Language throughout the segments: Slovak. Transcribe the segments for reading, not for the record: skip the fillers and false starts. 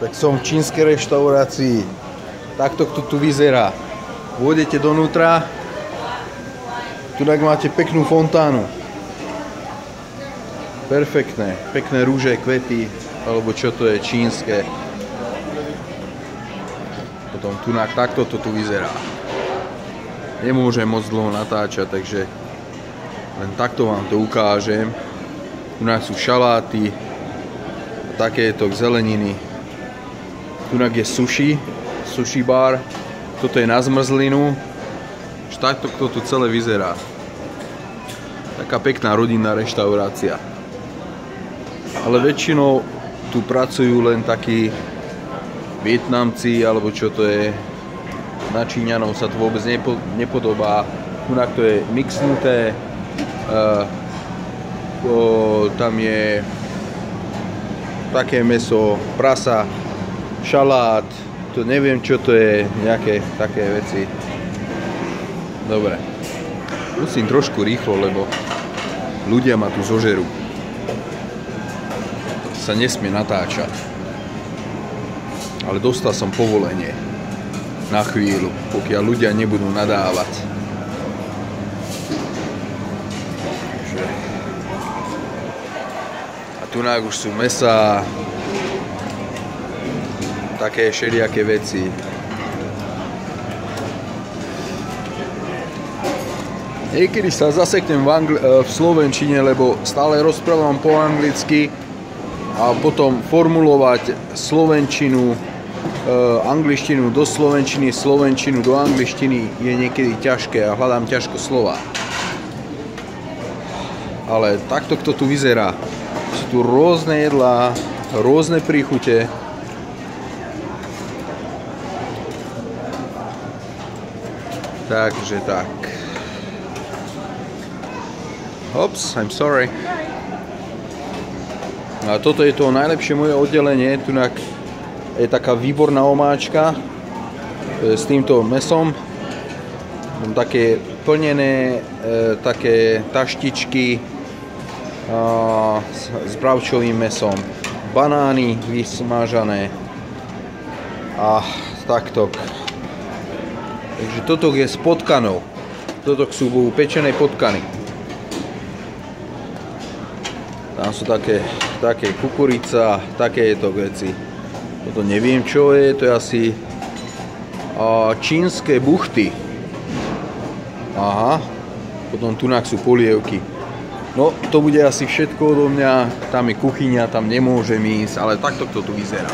Tak som v čínskej reštaurácii. Takto to tu vyzerá. Vôjdete donútra. Tu máte peknú fontánu. Perfektné. Pekné rúže, kvety. Alebo čo to je, čínske. Potom tu takto to tu vyzerá. Nemôžem moc dlho natáčať, takže len takto vám to ukážem. Tu sú šaláty. Takéto zeleniny. Tunak je sushi bar. Toto je na zmrzlinu. Takto to tu celé vyzerá. Taká pekná rodinná reštaurácia. Ale väčšinou tu pracujú len takí Vietnamci, alebo čo to je. Na Číňanov sa to vôbec nepodobá. Tunak to je mixnuté. Tam je také mäso, prasa, šalát, to neviem čo to je, nejaké také veci. Dobre. Musím trošku rýchlo, lebo ľudia ma tu zožerú. Sa nesmie natáčať. Ale dostal som povolenie. Na chvíľu, pokiaľ ľudia nebudú nadávať. A tu už sú mäsa, také všelijaké veci. Niekedy sa zaseknem v slovenčine, lebo stále rozprávam po anglicky a potom formulovať slovenčinu, angličtinu do slovenčiny, slovenčinu do angličtiny je niekedy ťažké a hľadám ťažko slova. Ale takto to tu vyzerá. Sú tu rôzne jedlá, rôzne príchute. Takže tak. Ops, I'm sorry. A toto je to najlepšie moje oddelenie. Tu je taká výborná omáčka s týmto mesom. Také plnené, také taštičky s bravčovým mesom. Banány vysmážané. A takto. Takže toto je s potkanou. Toto sú pečené potkany. Tam sú také kukurica, takéto veci. Toto neviem čo je, to je asi čínske buchty. Aha, potom tunak sú polievky. No, to bude asi všetko odo mňa. Tam je kuchyňa, tam nemôžem ísť, ale takto to tu vyzerá.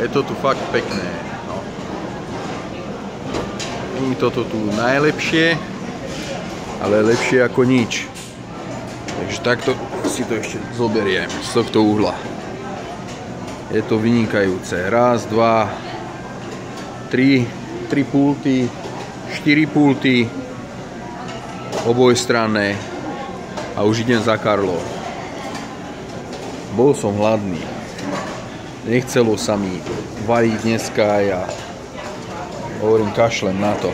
Je to tu fakt pekné. No. Nie je toto tu najlepšie, ale lepšie ako nič. Takže takto si to ešte zoberiem z tohto uhla. Je to vynikajúce. Raz, dva, tri pulty, 4 pulty, obojstranné a už idem za Karlou. Bol som hladný. Nechcelo sa mi variť dneska a ja hovorím, kašlem na to.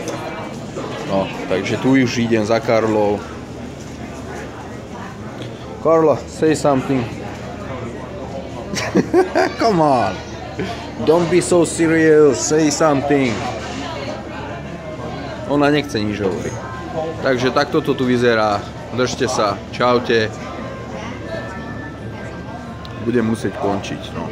No, takže tu už idem za Karlou. Carla, say something. Come on. Don't be so serious, say something. Ona nechce nič hovoriť. Takže takto to tu vyzerá. Držte sa, čaute. Budem musieť končiť, no.